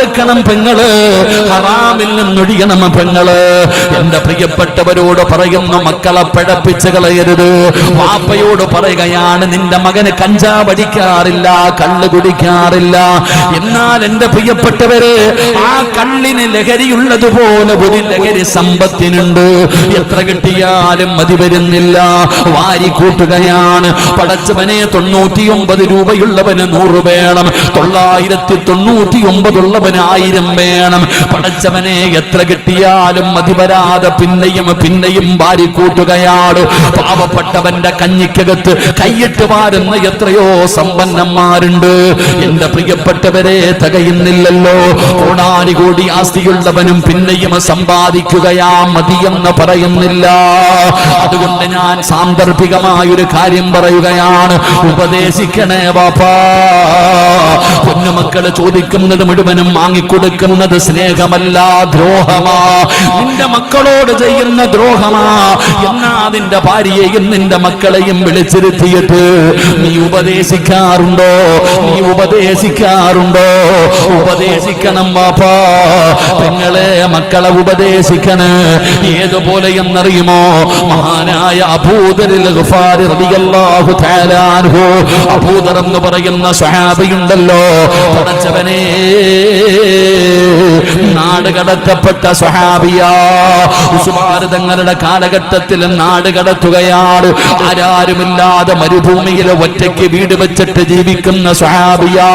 വെറുക്കണം പെങ്ങള്, ഹറാമിൽ നിന്നൊഴിയണം പെങ്ങള്. എന്റെ പ്രിയപ്പെട്ടവരോട് പറയുന്നു, മക്കളെ പിഴപ്പിച്ച് കളയരുത്. വാപ്പയോട് പറയുകയാണ്, നിന്റെ മകന് കഞ്ചാവ് അടിക്കാറില്ല, കള്ള് കുടിക്കാറില്ല. എന്നാൽ എന്റെ പ്രിയപ്പെട്ടവര്, ആ കള്ളിന് ലഹരിയുള്ളതുപോലെ ഒരു ലഹരി സമ്പത്തിനുണ്ട്. എത്ര കിട്ടിയാലും മതി വരുന്നില്ല, വാരി കൂട്ടുകയാണ്. പടച്ചവനെ, 99 രൂപയുള്ളവന് 100 വേണം, 999 ഉള്ളവന് 1000 വേണം. പടച്ചവനെ, എത്ര കിട്ടിയാലും മതി വരാതെ പിന്നെയും പിന്നെയും വാരി കൂട്ടുകയാണ്. പാവപ്പെട്ടവന്റെ കഞ്ഞിക്കകത്ത് കൈയിട്ട് വാരുന്ന എത്രയോ സമ്പന്നന്മാരുണ്ട്. എന്റെ പ്രിയപ്പെട്ടവരെ, തികയുന്നില്ലല്ലോ. കോടാനുകോടി ആസ്തിയുള്ളവനും പിന്നെയും സമ്പാദിക്കുകയാ, മതിയെന്ന് പറയുന്നില്ല. അതുകൊണ്ട് ഞാൻ സാന്ദർഭികമായൊരു കാര്യം പറയുകയാണ്, ഉപദേശിക്കണേ വാപ്പാ. കുഞ്ഞുമക്കള് ചോദിക്കുന്നത് മുഴുവനും വാങ്ങിക്കൊടുക്കുന്നത് സ്നേഹമല്ല, ദ്രോഹമാ. നിന്റെ മക്കളോട് ചെയ്യുന്ന ദ്രോഹമാ. എന്നാ നിന്റെ ഭാര്യയെയും നിന്റെ മക്കളെയും വിളിച്ചിരുത്തിയിട്ട് നീ ഉപദേശിക്കാറുണ്ടോ? നീ ഉപദേശിക്കാറുണ്ടോ? ഉപദേശിക്കണം വാപ്പാ. പെങ്ങളെ, മക്കളെ ഉപദേശിക്കണേ. ഏതുപോലെ എന്നറിയുമോ? മഹാനായ അബൂദറിൽ ഗഫാരി റളിയല്ലാഹു തആല അൻഹു, അബൂദർ എന്ന് പറയുന്ന സ്വഹാബിയുണ്ടല്ലോ, പടച്ചവനെ, നാട് കടത്തപ്പെട്ട സ്വഹാബിയാ. ഉസ്മാൻ തങ്ങളുടെ കാലഘട്ടത്തിൽ നാട് കടത്തുകയാണ്. ആരാരുമില്ലാതെ മരുഭൂമിയിൽ ഒറ്റയ്ക്ക് വീട് വെച്ചിട്ട് ജീവിക്കുന്ന സ്വഹാബിയാ.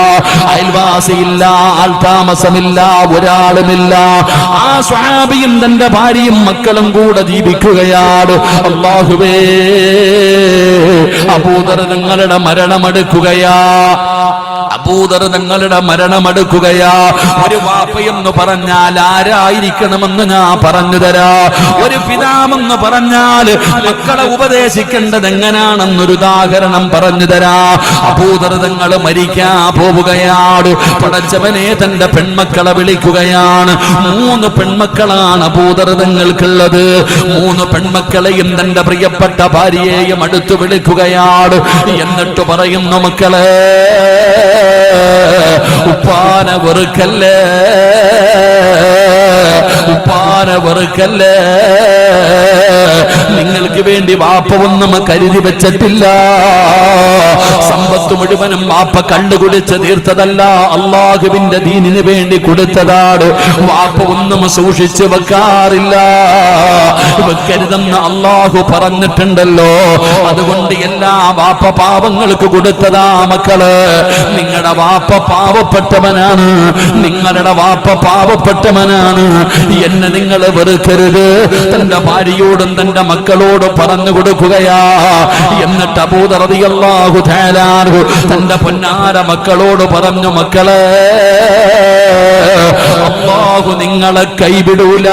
അയൽവാസിയില്ല, ആൾതാമസമില്ല, ഒരാളുമില്ല. ആ സ്വഹാബിയും തന്റെ ഭാര്യയും മക്കളും കൂടെ ജീവിക്കുകയാണ്. അല്ലാഹുവേ, അബൂദർ തങ്ങളുടെ മരണമെടുക്കുകയാ. അബൂദർ തങ്ങളുടെ മരണമെടുക്കുകയാ. ഒരു വാപ്പയെന്ന് പറഞ്ഞാൽ ആരായിരിക്കണമെന്ന് ഞാൻ പറഞ്ഞു തരാ. ഒരു പിതാവെന്ന് പറഞ്ഞാൽ മക്കളെ ഉപദേശിക്കേണ്ടത് എങ്ങനെയാണെന്നൊരു ഉദാഹരണം പറഞ്ഞു തരാ. അബൂദർ തങ്ങൾ മരിക്കാൻ പോവുകയാണ്. പടച്ചവനെ, തന്റെ പെൺമക്കളെ വിളിക്കുകയാണ്. 3 പെൺമക്കളാണ് അബൂദർ തങ്ങൾക്കുള്ളത്. 3 പെൺമക്കളെയും തന്റെ പ്രിയപ്പെട്ട ഭാര്യയെയും അടുത്ത് വിളിക്കുകയാണ്. എന്നിട്ട് പറയുന്നു, മക്കളെ, ഉപ്പാന വെറുക്കല്ലേ, ഉപ്പാന വെറുക്കല്ലേ. നിങ്ങൾക്ക് വേണ്ടി വാപ്പ ഒന്നും കരുതി വെച്ചിട്ടില്ല. സമ്പത്ത് മുഴുവനും വാപ്പ കണ്ടുകുടിച്ച് തീർത്തതല്ല, അള്ളാഹുവിന്റെ ദീനിന് വേണ്ടി കൊടുത്തതാണ്. വാപ്പ ഒന്നും സൂക്ഷിച്ചു വെക്കാറില്ല. വെക്കരുതെന്ന് അള്ളാഹു പറഞ്ഞിട്ടുണ്ടല്ലോ. അതുകൊണ്ട് എല്ലാ വാപ്പ പാവങ്ങൾക്ക് കൊടുത്തതാ. മക്കള്, നിങ്ങളുടെ വാപ്പ പാവപ്പെട്ടവനാണ്, നിങ്ങളുടെ വാപ്പ പാവപ്പെട്ടവനാണ്. എന്നെ നിങ്ങൾ വെറുക്കരുത്. തന്റെ ഭാര്യയോടും തന്റെ മക്കളോടും പറഞ്ഞു കൊടുക്കുകയാ. എന്നിട്ട് അബൂദർ റളിയല്ലാഹു തആല അൻഹു തന്റെ പൊന്നാര മക്കളോട് പറഞ്ഞു, മക്കളെ, അല്ലാഹു നിങ്ങളെ കൈവിടൂല.